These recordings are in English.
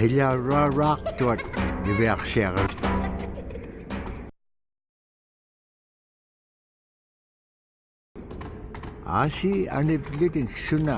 Qillarraaq tuat niviarsiarat. Asi aniplitin suna.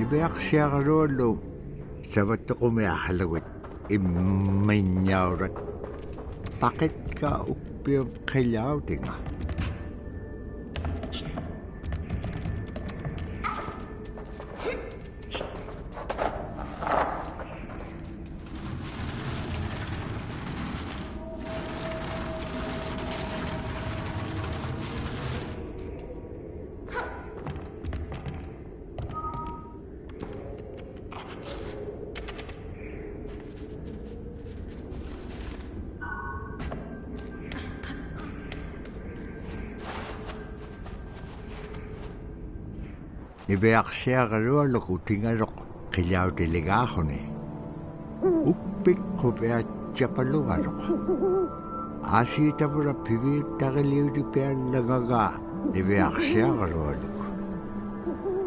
Ibeaqsiaqaluallu savattoqumiaqalagit imminnaurat paqitka uppium qillautinga. Ibeaqsiaqaluallu tingaluq qillautilligaaquni uppiqqupiatsapalugaluq aasiitapura piviittaqiliutipiallagagaa ibeaqsiaqalualuk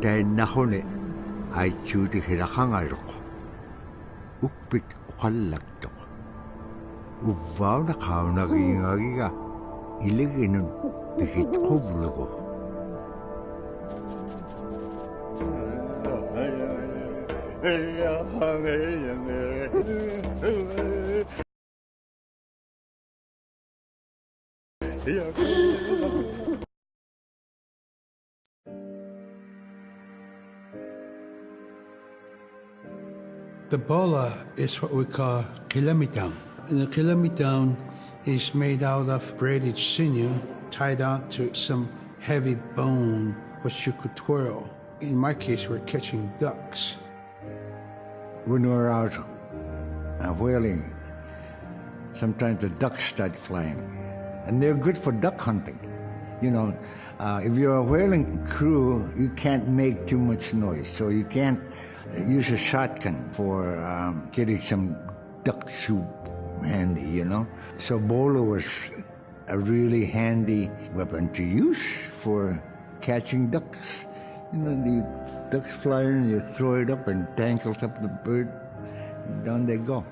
tainnaquni aitsuutiqilaqangaluq uppik uqallaktoq uvvauna qaunagiingagiga iliginun pikitquvlugu. The bola is what we call qilamitaun. And the qilamitaun is made out of braided sinew tied out to some heavy bone which you could twirl. In my case, we're catching ducks. When we're out whaling, sometimes the ducks start flying, and they're good for duck hunting. You know, if you're a whaling crew, you can't make too much noise, so you can't use a shotgun for getting some duck soup handy, you know. So bolo was a really handy weapon to use for catching ducks. You know, the ducks fly in, you throw it up and tangles up the bird, and down they go.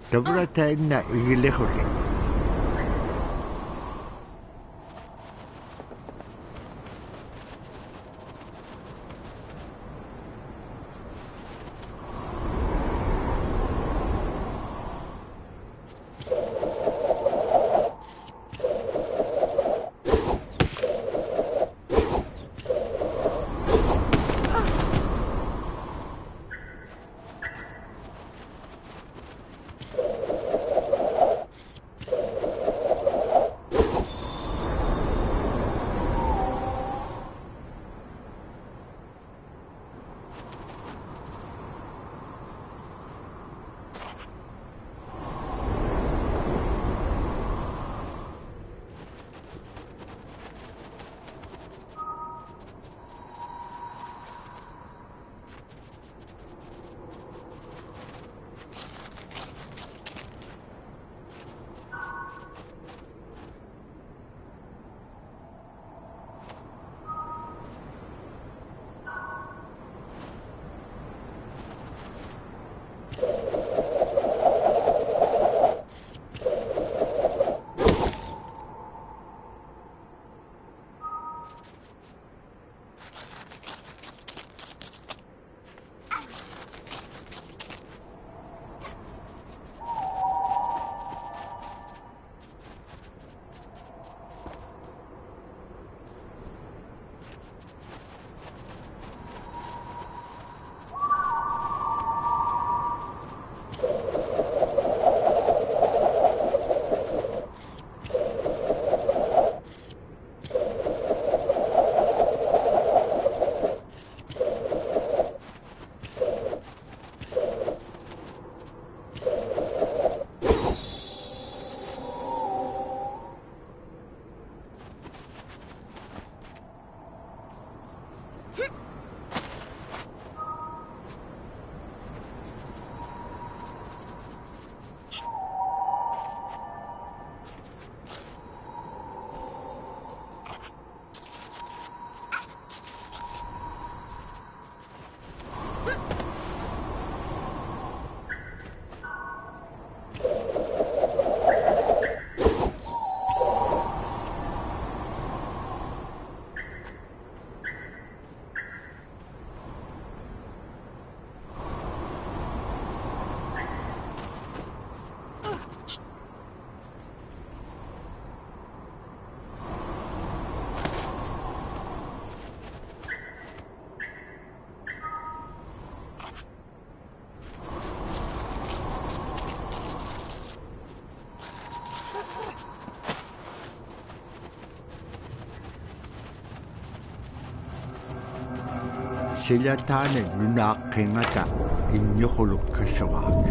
Dobra tayo na igilikot eh. Sila taane lunaaqqingata inñuqulukkassuqaak.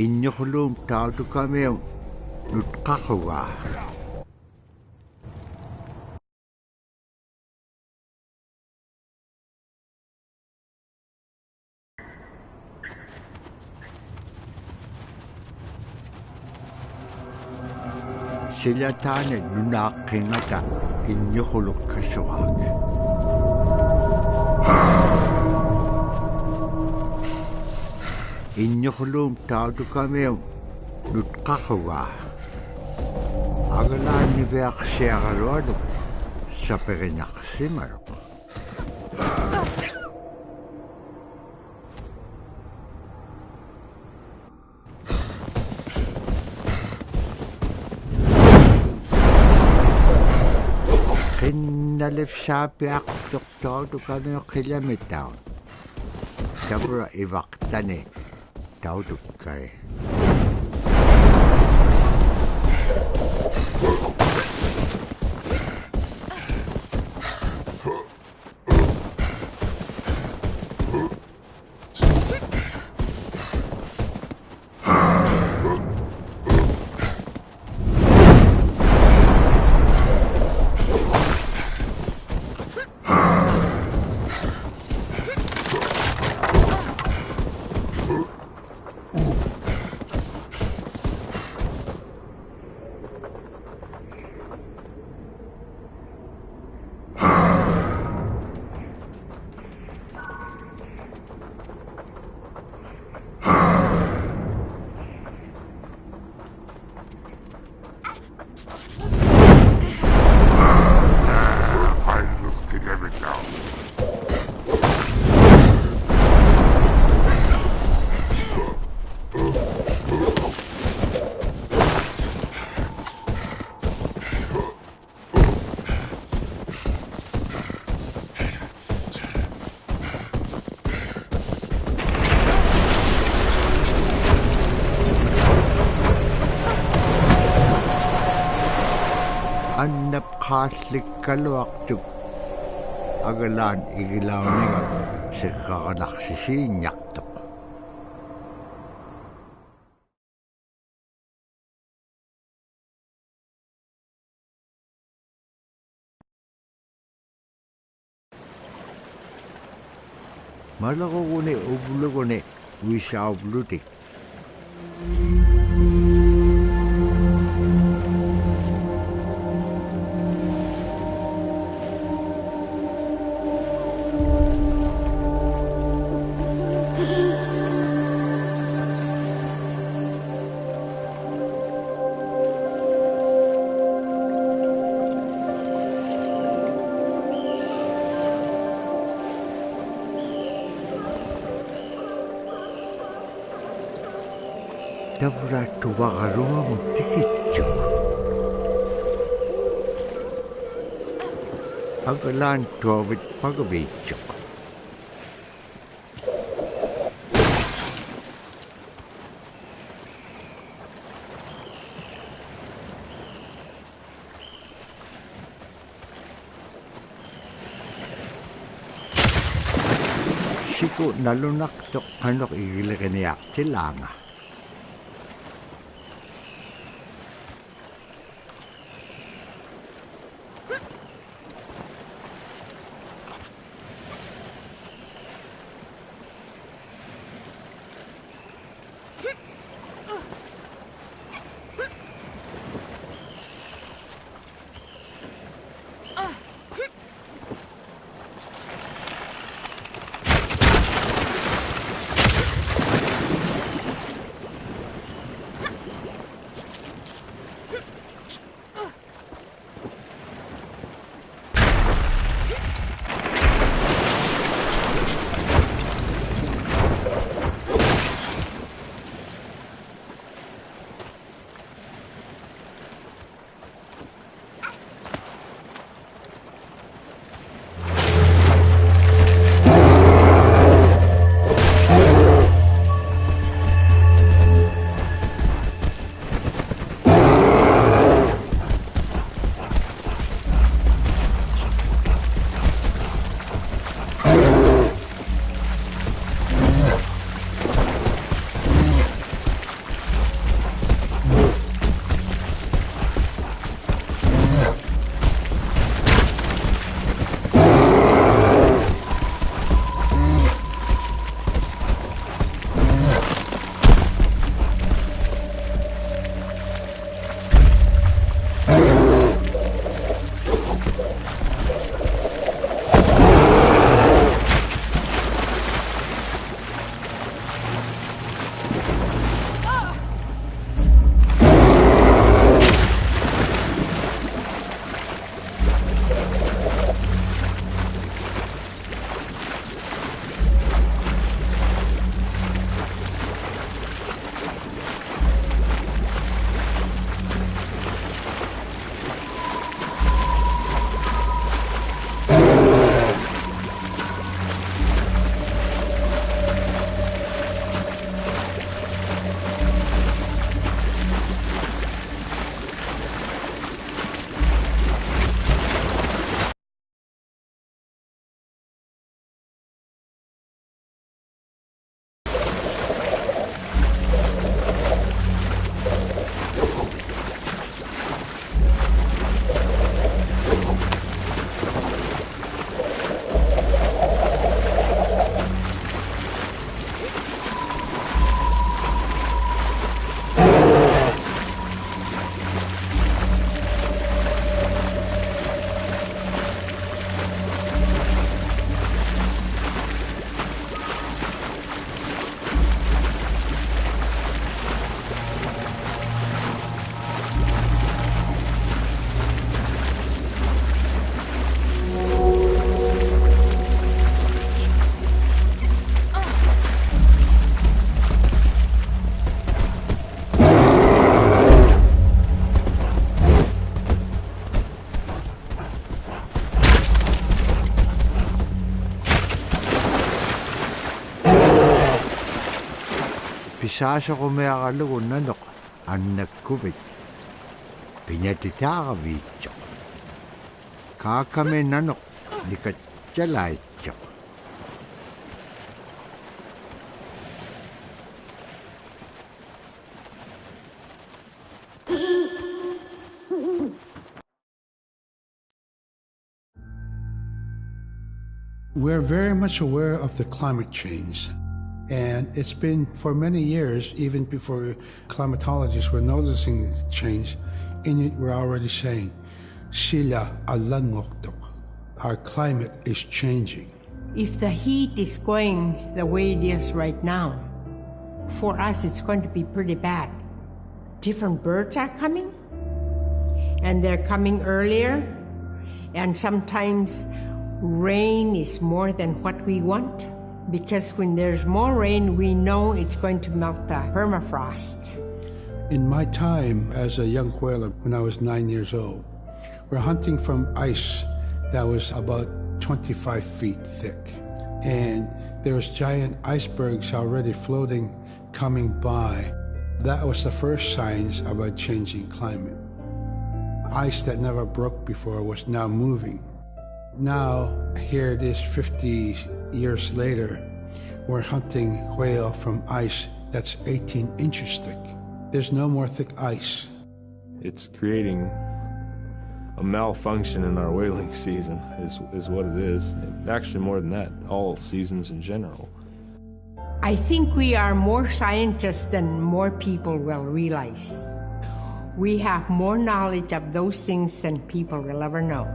Inñuquluum tautukamium nutqaqugaa. Sila taane lunaaqqingata inñuqulukkassuqaak. Inñuquluum tautukamium nutqaqugaa. Agalaanniviaqsiaqalualuk saperiñaqsimaluk. Qinnalifsaapiaqtuq tautukamiu qillamitaun. Tabura ivaqtani tautukkai. Annapqaallikkaluaqtuk agalaan igilauniga siqqaqanaqsisiinñaqtuq. Malaquguni uvluguni uissauvlutik. Tavra tuvagaruamu tikitsuk. Agalaan tuavit pagavitsuk. Siku nalunaqtuq qanuq igiliqiniaq tilanga. kisasa ko may akalugo nanok, anak kubit. Pinatitaka vityo. Kakame nanok, likat tsalaytyo. We're very much aware of the climate change. And it's been for many years, even before climatologists were noticing the change, Inuit were already saying, Sila alangoktok. Our climate is changing. If the heat is going the way it is right now, for us it's going to be pretty bad. Different birds are coming, and they're coming earlier, and sometimes rain is more than what we want, because when there's more rain, we know it's going to melt the permafrost. In my time as a young whaler, when I was 9 years old, we're hunting from ice that was about 25 feet thick. And there was giant icebergs already floating, coming by. That was the first signs of a changing climate. Ice that never broke before was now moving. Now, here it is 50 years later, we're hunting whale from ice that's 18 inches thick. There's no more thick ice. It's creating a malfunction in our whaling season is what it is. Actually, more than that, all seasons in general. I think we are more scientists than more people will realize. We have more knowledge of those things than people will ever know.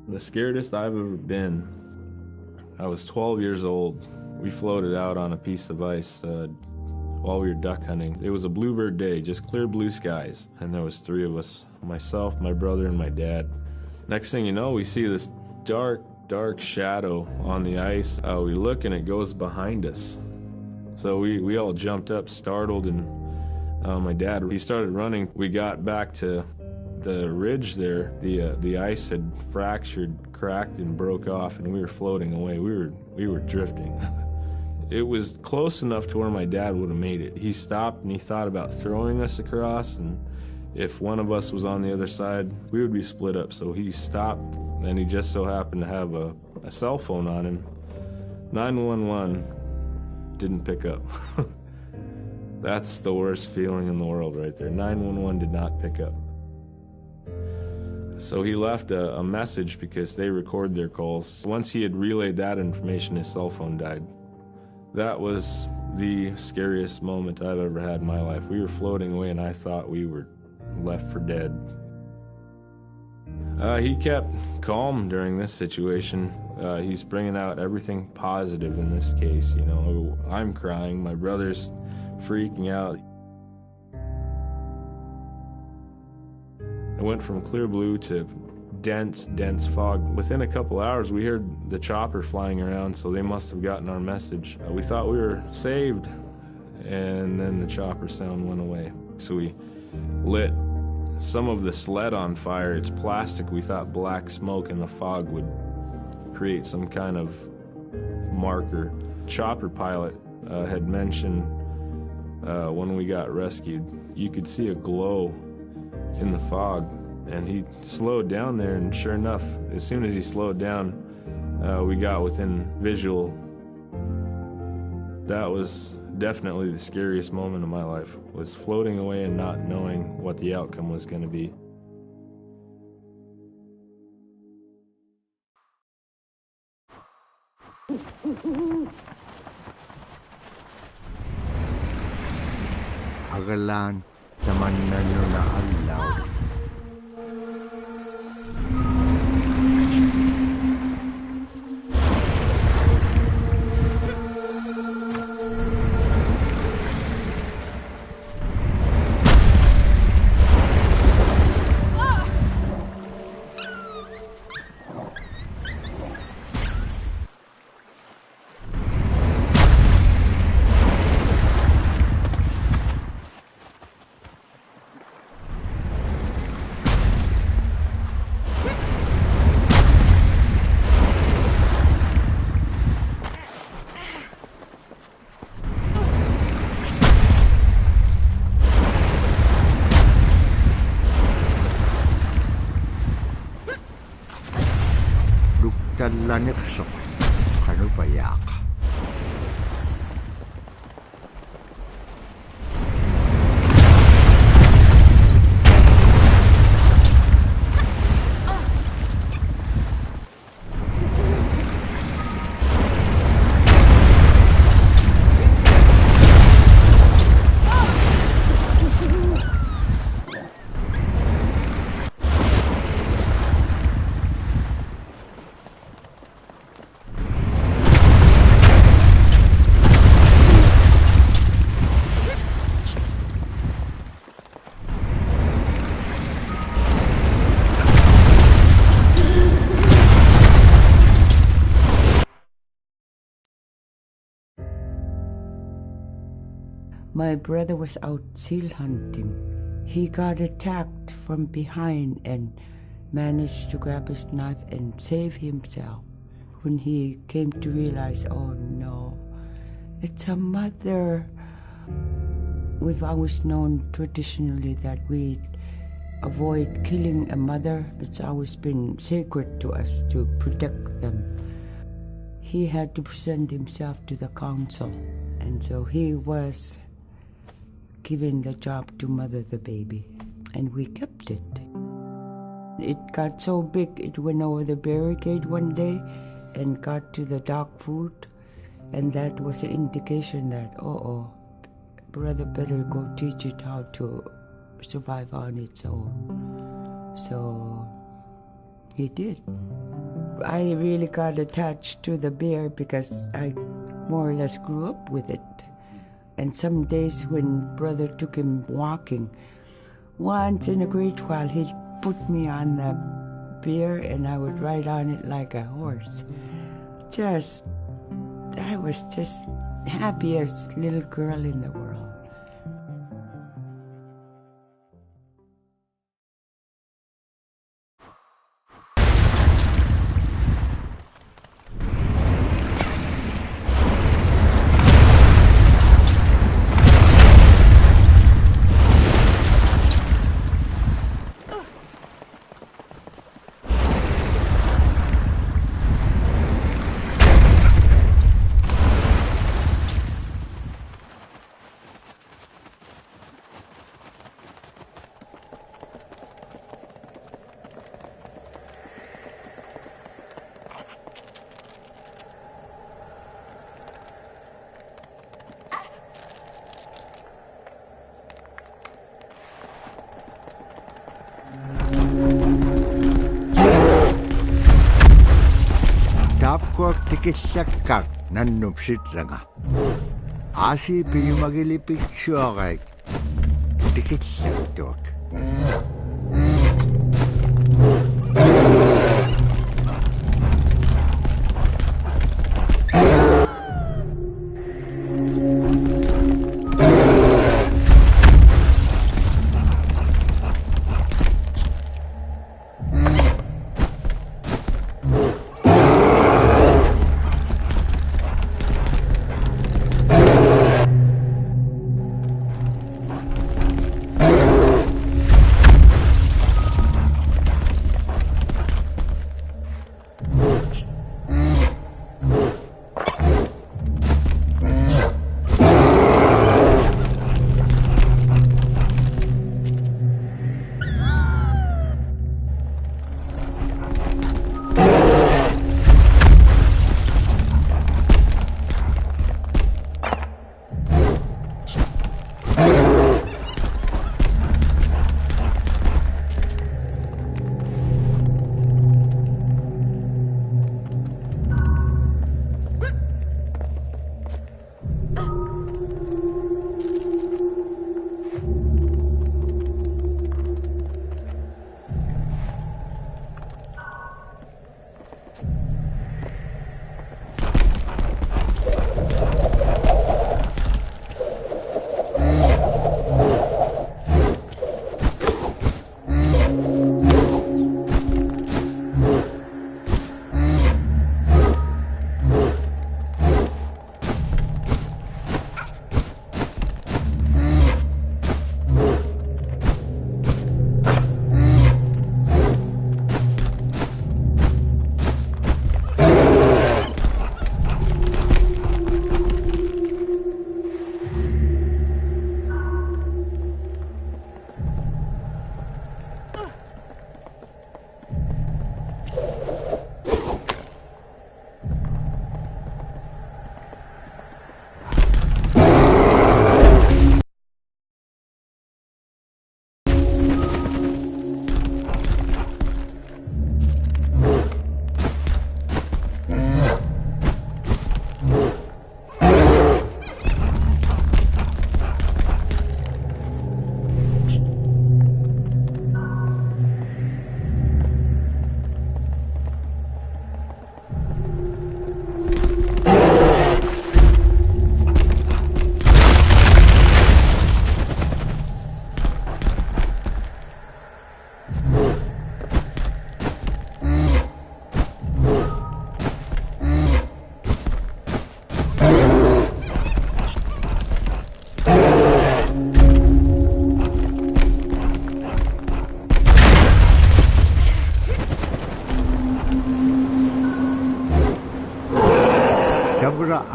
The scaredest I've ever been, I was 12 years old. We floated out on a piece of ice while we were duck hunting. It was a bluebird day, just clear blue skies. And there was 3 of us, myself, my brother, and my dad. Next thing you know, we see this dark shadow on the ice. We look and it goes behind us. So we all jumped up, startled, and my dad, he started running. We got back to the ridge there. The ice had fractured, cracked, and broke off, and we were floating away. We were drifting. It was close enough to where my dad would have made it. He stopped and he thought about throwing us across, and if one of us was on the other side, we would be split up. So he stopped, and he just so happened to have a cell phone on him. 911 didn't pick up. That's the worst feeling in the world right there. 911 did not pick up. So he left a message because they record their calls. Once he had relayed that information, his cell phone died. That was the scariest moment I've ever had in my life. We were floating away and I thought we were left for dead. He kept calm during this situation. He's bringing out everything positive in this case. You know, I'm crying, my brother's freaking out. It went from clear blue to dense fog. Within a couple hours, we heard the chopper flying around, so they must have gotten our message. We thought we were saved, and then the chopper sound went away. So we lit some of the sled on fire. It's plastic. We thought black smoke in the fog would create some kind of marker. Chopper pilot had mentioned when we got rescued, you could see a glow in the fog, and he slowed down there, and sure enough, as soon as he slowed down, we got within visual. That was definitely the scariest moment of my life, was floating away and not knowing what the outcome was going to be. Agalan, taman na nila alaw. talaniqsuq qanupayaaq. My brother was out seal hunting. He got attacked from behind and managed to grab his knife and save himself. When he came to realize, oh no, it's a mother. We've always known traditionally that we avoid killing a mother. It's always been sacred to us to protect them. He had to present himself to the council, and so he was given the job to mother the baby, and we kept it. It got so big it went over the barricade one day and got to the dog food, and that was an indication that, brother better go teach it how to survive on its own. So he did. I really got attached to the bear because I more or less grew up with it. And some days when brother took him walking, once in a great while he'd put me on the bear and I would ride on it like a horse. I was just happiest little girl in the world. Tapko tikissakak nannupsitlanga. Asi piyumagilipiksuakak tikissaktuak.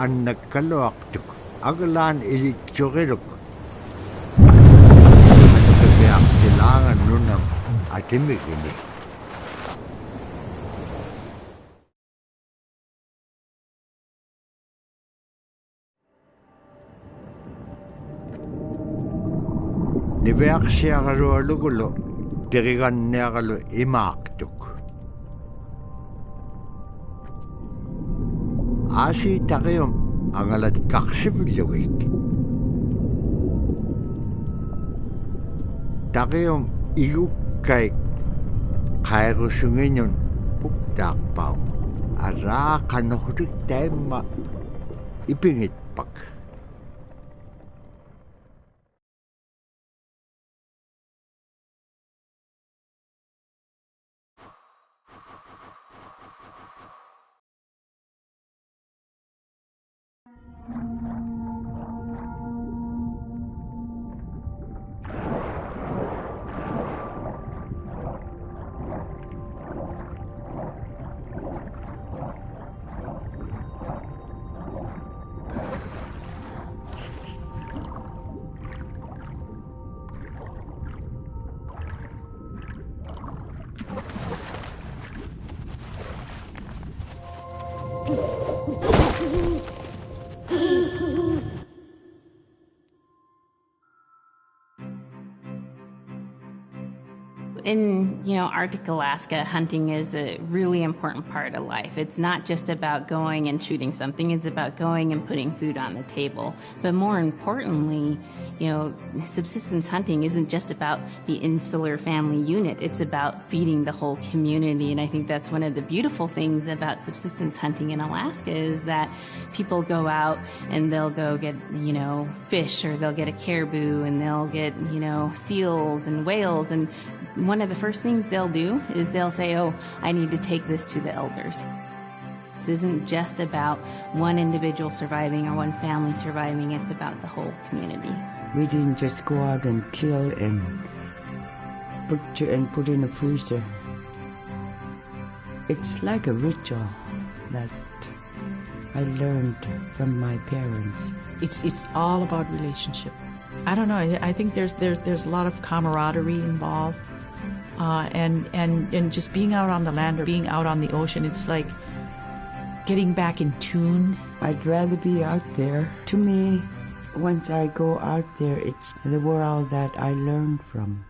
annakkaluaqtuk agalaan ilitsuqiluk annapiaqtilaangan nunam atimikini. Niveaqsiaqalualugulu tiriganniaqalu imaaqtuk. Aasi taqium angalat kaksipillugik. Taqium igukkai qairusunginyun puktaaqpaum. Araaqanuhrik taimma ipingitpak. In, Arctic Alaska, hunting is a really important part of life. It's not just about going and shooting something, it's about going and putting food on the table. But more importantly, subsistence hunting isn't just about the insular family unit, it's about feeding the whole community. And I think that's one of the beautiful things about subsistence hunting in Alaska is that people go out and they'll go get, fish, or they'll get a caribou, and they'll get, seals and whales. And one of the first things they'll do is they'll say, oh, I need to take this to the elders. This isn't just about one individual surviving or one family surviving, it's about the whole community. We didn't just go out and kill and put in a freezer. It's like a ritual that I learned from my parents. It's all about relationship. I don't know. I think there's a lot of camaraderie involved, and just being out on the land or being out on the ocean. It's like getting back in tune. I'd rather be out there. To me, once I go out there, it's the world that I learn from.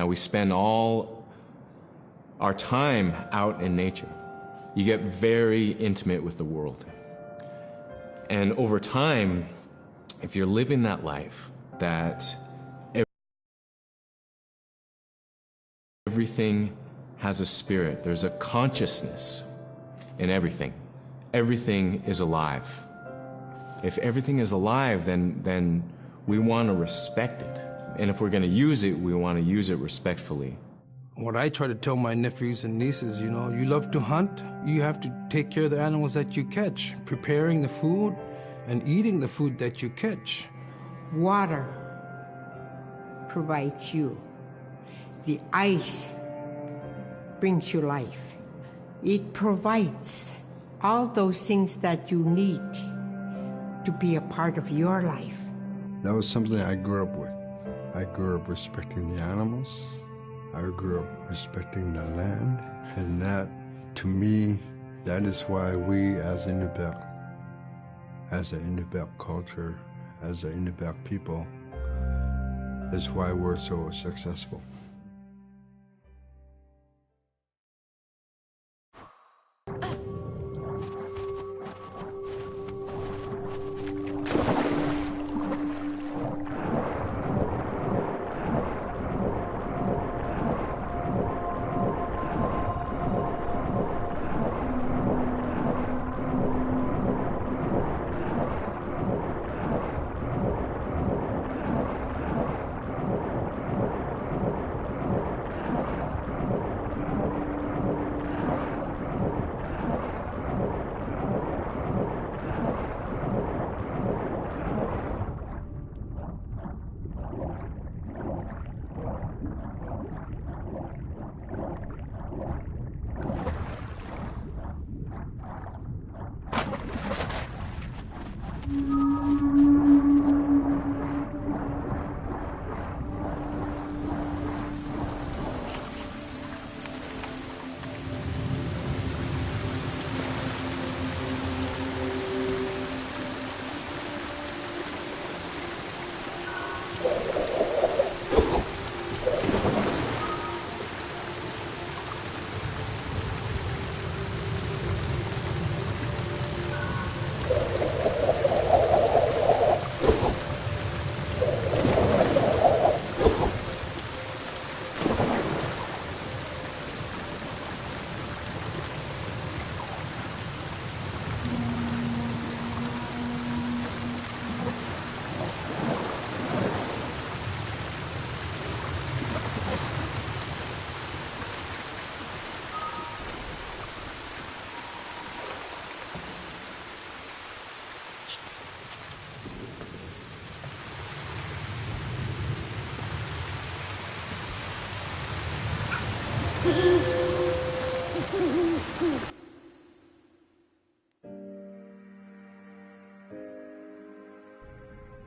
Now we spend all our time out in nature. You get very intimate with the world. And over time, if you're living that life, that everything has a spirit, there's a consciousness in everything. Everything is alive. If everything is alive, then we want to respect it. And if we're going to use it, we want to use it respectfully. What I try to tell my nephews and nieces, you know, you love to hunt, you have to take care of the animals that you catch, preparing the food and eating the food that you catch. Water provides you. The ice brings you life. It provides all those things that you need to be a part of your life. That was something I grew up with. I grew up respecting the animals. I grew up respecting the land. And that, to me, that is why we as Inupiaq, as an Inupiaq culture, as an Inupiaq people, is why we're so successful.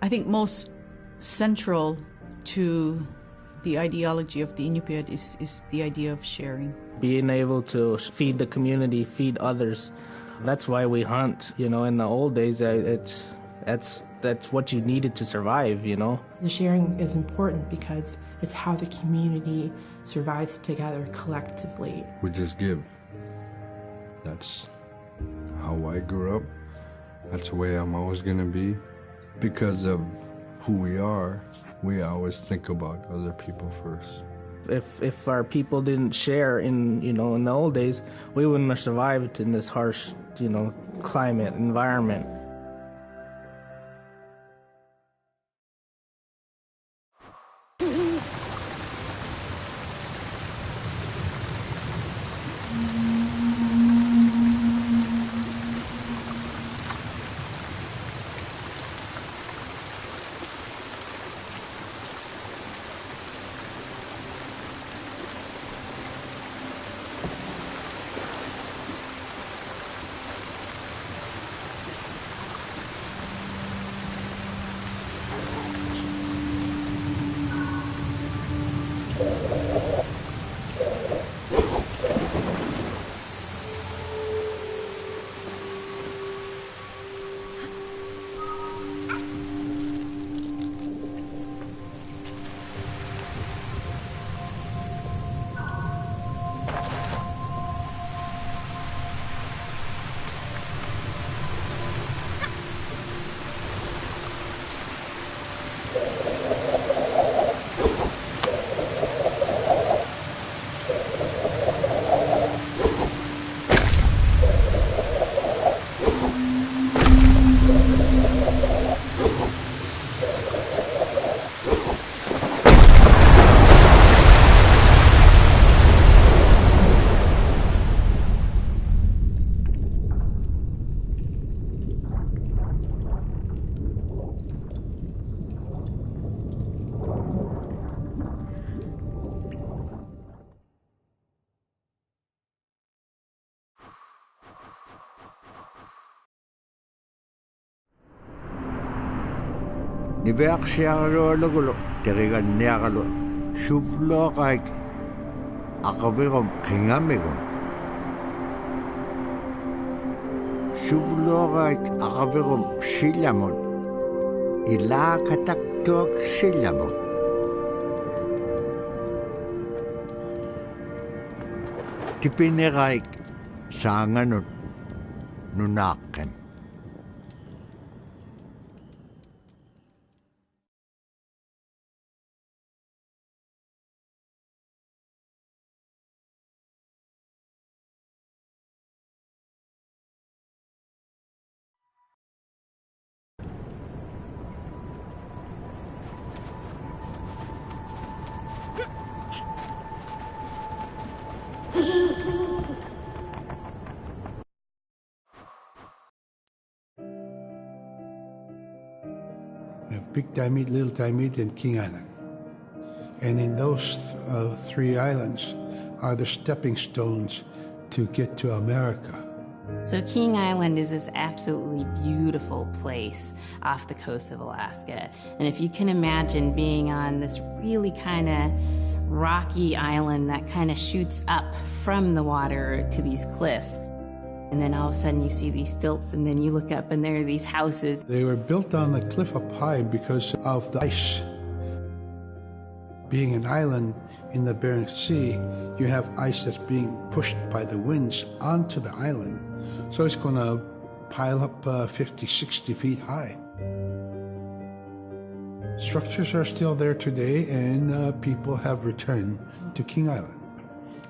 I think most central to the ideology of the Inupiat is the idea of sharing. Being able to feed the community, feed others. That's why we hunt. You know, in the old days, that's what you needed to survive, you know. The sharing is important because it's how the community survives together collectively. We just give. That's how I grew up. That's the way I'm always going to be. Because of who we are, we always think about other people first. If our people didn't share in the old days, we wouldn't have survived in this harsh, climate, environment. Nibeak siangalo lagulo, terigan niakalo, sublo kaik akabigom kingamigom. Sublo kaik akabigom silamon, ilakataktok silamon. Tipinikaik sanganot nunaken. Big Timid, Little Timid, and King Island. And in those three islands are the stepping stones to get to America. So King Island is this absolutely beautiful place off the coast of Alaska. And if you can imagine being on this really kind of rocky island that kind of shoots up from the water to these cliffs, and then all of a sudden you see these stilts, and then you look up and there are these houses. They were built on the cliff up high because of the ice being an island in the Bering Sea, you have ice that's being pushed by the winds onto the island. So it's going to pile up 50, 60 feet high. Structures are still there today, and people have returned to King Island.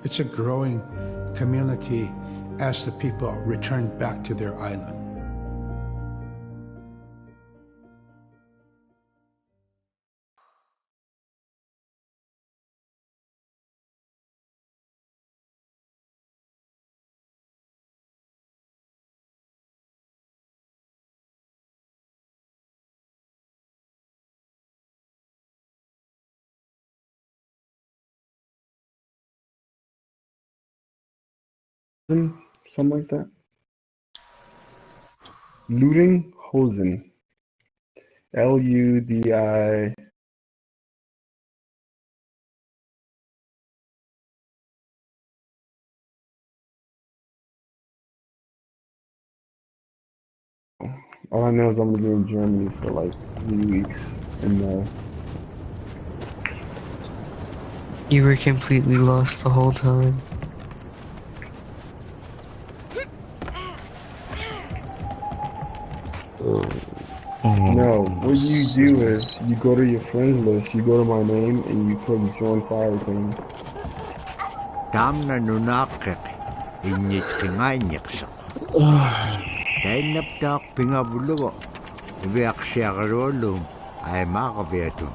It's a growing community as the people return back to their island. Something like that. Ludinghosen. L-U-D-I. All I know is I'm gonna be in Germany for like 3 weeks in May. You were completely lost the whole time. No, what you do is you go to your friends list, you go to my name, and you click join fire team. Damna nunakek, inyit kinganyaksak. Dainaptak pingabulugo, ibiak siyakarolum, ay makabiatun.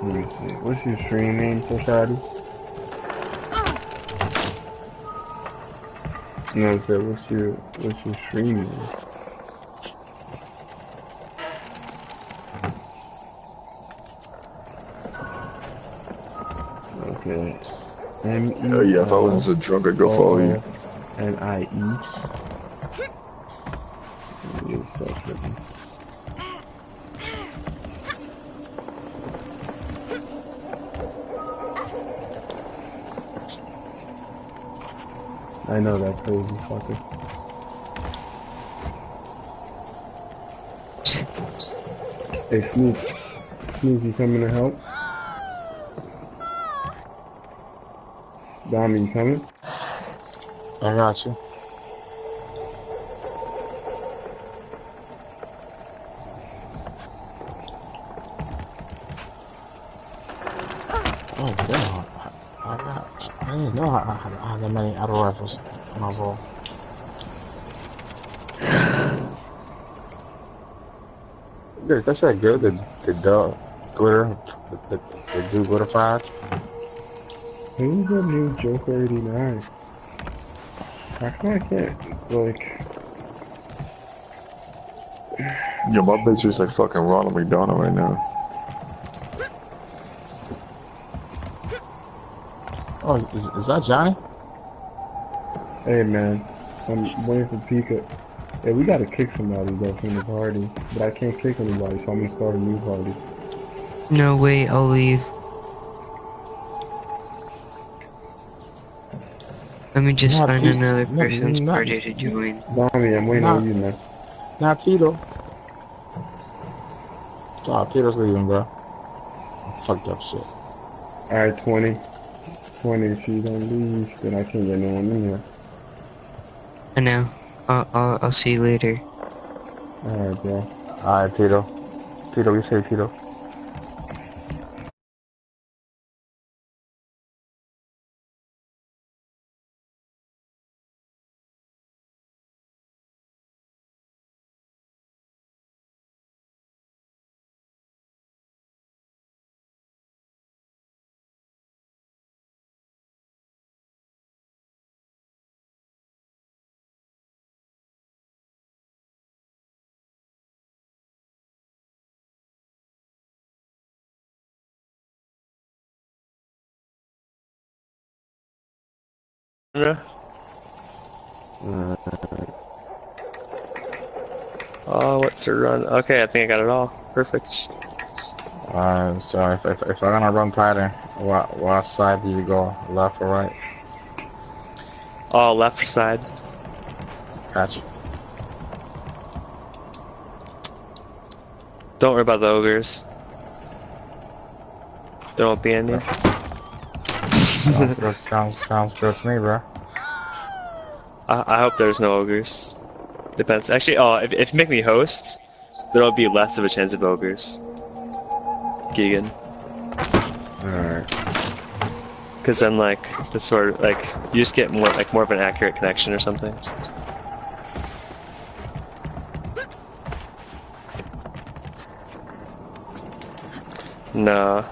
Let me see. What's your stream name, Society? No, I said, what's your stream name? Okay. M-E-L. Yeah, if I wasn't so drunk, I'd go follow you. N-I-E. Give me a second. I know that crazy fucker. Hey, Sneak. Sneak, you coming to help? Dami, you coming? I got you. Oh, damn. I didn't know I had that many auto rifles in my ball. Is that shit good? The glitter? The do glitter 5? Who's that new Joker 89? How come I can't, like... Yo, my bitch is like fucking Ronald McDonald right now. Oh, is that Johnny? Hey man, I'm waiting for Pika. Hey, we gotta kick somebody though from the party, but I can't kick anybody, so I'm gonna start a new party. No, wait, I'll leave. Let me just find another person's party to join. Dami, I'm waiting on you, man. Not Tito. Oh, Tito's leaving, bro. Fucked up shit. Alright, 20. 20, if you don't leave, then I can't get no one in here. I know. I'll see you later. Alright, bro. Alright, Tito. Tito, you say Tito. Oh, what's a run? Okay, I think I got it all. Perfect. So if I'm gonna run pattern, what side do you go? Left or right? Oh, left side. Gotcha. Don't worry about the ogres. There won't be any. Sounds good to me, bro. I hope there's no ogres. Depends. Actually, if you make me host, there'll be less of a chance of ogres. Keegan. Alright. Because then, like, the sort of, like, you just get more of an accurate connection or something. No.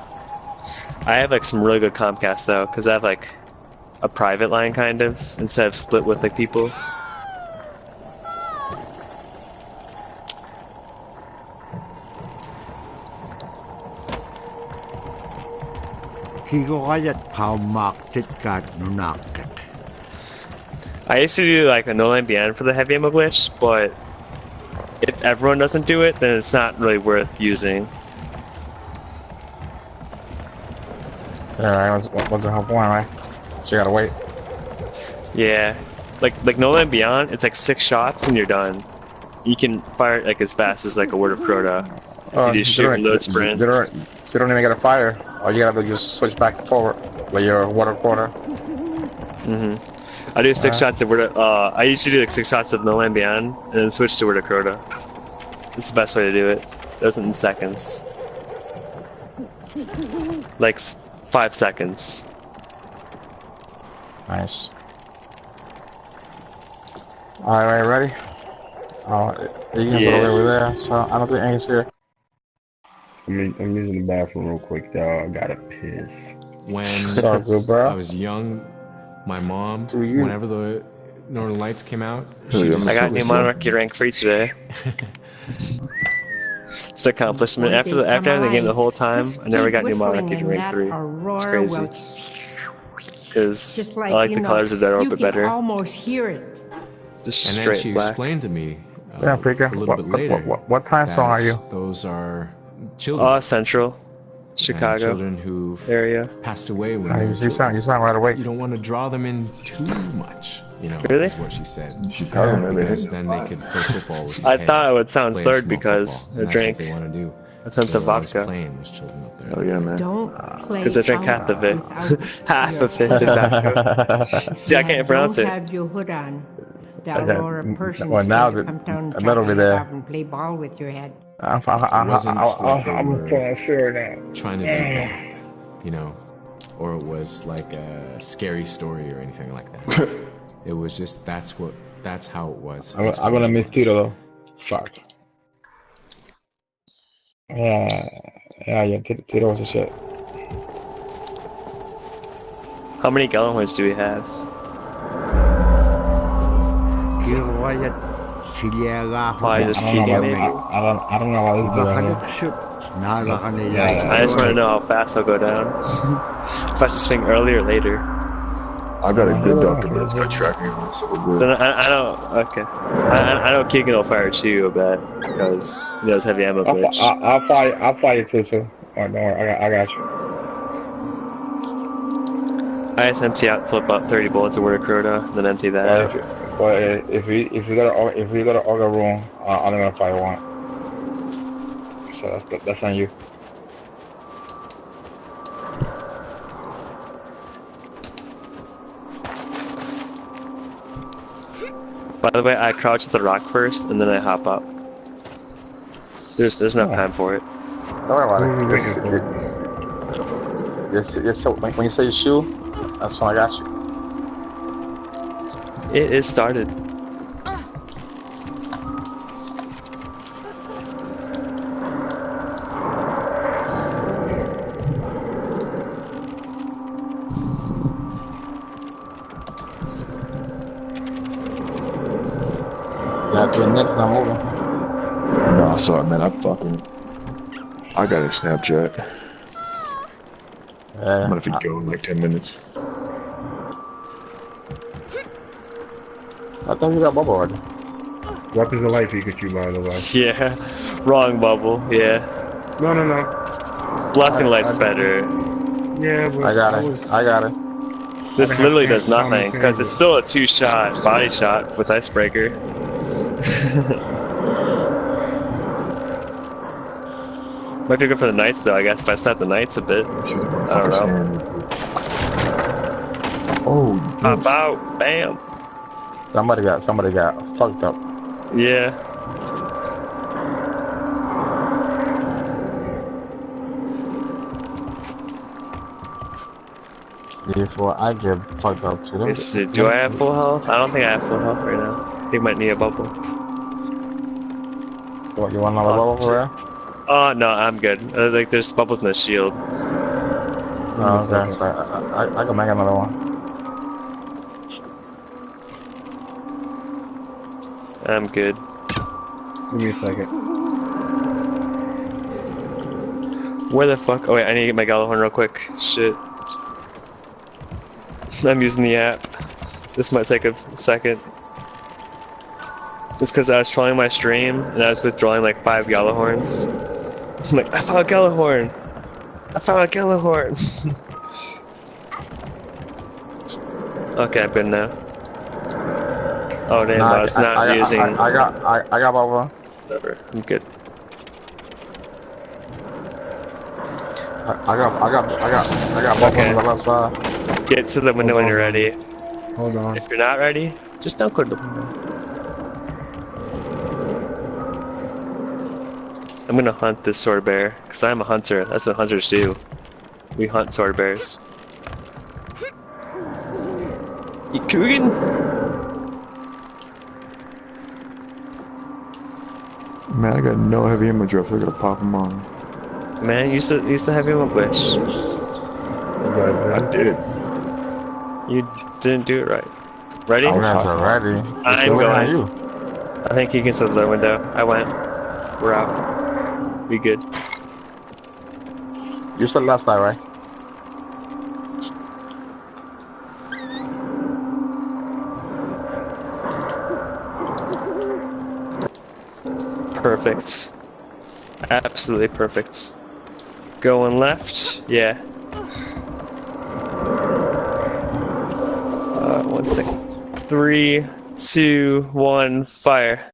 I have, like, some really good Comcast, though, because I have, like, a private line, kind of, instead of split with, like, people. I used to do like a No Land Beyond for the heavy ammo glitch, but if everyone doesn't do it, then it's not really worth using. Yeah, what's the whole point, right? So you gotta wait. Yeah, like No Land Beyond, it's like 6 shots and you're done. You can fire like as fast as like a Word of Crota. If you do shoot and load sprint. You don't even get a fire. All you gotta do is just switch back and forward with your Word of Crota. I do 6 shots of Word of, I used to do like 6 shots of No Land Beyond and then switch to Word of Crota. It's the best way to do it. It does it in seconds. Like 5 seconds. Nice. Alright, ready? You can put it over there, so I don't think anything's here. I'm using the bathroom real quick, though. I gotta piss. When Sorry, good, bro. I was young, my mom, whenever the Northern Lights came out, she just I got new Monarchy rank 3 today. It's an accomplishment. After having the game the whole time, I never got new Monarchy rank 3. It's crazy. Because I like the colors of that orbit better. Almost hear it. and Just straight then she black. explained to me Yeah, Pika. a little bit later. What time zone are you? Those are children. Central. Chicago. And children who area. passed away when they were You sound right away. You don't want to draw them in too much, you know, Really? is what she said. Chicago, Because then they could play football with I thought it would sound play slurred small because football, I and that's drank what they want to do. a ton So of they're always vodka. playing, those children up there. Oh yeah, man. Don't play Because I drank half of it. Half of it. See, I can't pronounce don't it. have your hood on. The Aurora person's Well, now going to that come down and a chop little your bit head there. off and play ball with your head. It wasn't like they I'm were sure now. trying to do bad, you know, or it was like a scary story or anything like that. It was just that's how it was. I'm gonna miss Tito though. Fuck. Yeah, Tito was a shit. How many Gallonhorns do we have? Why just Keegan maybe? I don't know why this is I just want to know how fast I'll go down. If I should swing early or later. I got a good doctor, but it's got tracking on it, so we're good. Then I know. Okay. I know Keegan will fire Chew, I bet, because he knows heavy ammo glitch. I'll fire you too. Alright, don't worry, I got you. I just empty out, flip up 30 bullets of Word of Crota, then empty that out. But if we go to Ogre room, I'm gonna fire one. So that's on you. By the way, I crouch at the rock first, and then I hop up. There's enough time for it. Don't worry about it. Yes, so when you say you shoot, that's when I got you. It is started. Yeah, okay, next I'm moving. No, sorry, man. I got a Snapchat. I'm gonna have to go in like 10 minutes. I thought you got bubble already. Weapons of life, Pikachu, by the way. Yeah, wrong bubble. Yeah. No. Blessing light's better. Yeah, but I got it. I got it. This literally does nothing because it's still a 2-shot body shot with icebreaker. Might be good for the knights though, I guess, if I start the knights a bit. I don't know. Oh, pop out, bam. Somebody got fucked up. Yeah. Before I get fucked up too. Let's see, do I have full health? I don't think I have full health right now. I think I might need a bubble. What, you want another bubble for real? Oh, no, I'm good. Like, there's bubbles in the shield. Oh, okay. So I can make another one. I'm good. Give me a second. Where the fuck? Oh, wait, I need to get my Gallahorn real quick. Shit. I'm using the app. This might take a second. It's because I was trolling my stream and I was withdrawing like 5 Gallahorns. I'm like, I found a Gallahorn! I found a Gallahorn! Okay, I'm good now. Oh damn, I was not using. I got bubble. Whatever, I'm good. I got bubble on the left side. Get to the window when you're ready. Hold on. If you're not ready, just don't go to the window. I'm gonna hunt this sword bear, because I'm a hunter. That's what hunters do. We hunt sword bears. You cooking? Man, I got no heavy ammo drops. I gotta pop them on. Man, you used to have him a wish. I did. You didn't do it right. Ready? I'm ready. I'm going. I think he can sit in the window. I went. We're out. We good. You said left side, right? Perfect. Absolutely perfect. Going left? Yeah. 1 second. 3, 2, 1, fire.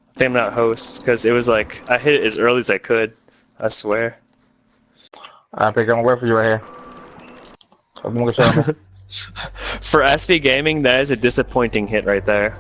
I think I'm not host, because it was like, I hit it as early as I could. I swear. I'm gonna wait for you right here. I'm gonna show you. For SB Gaming, that is a disappointing hit right there.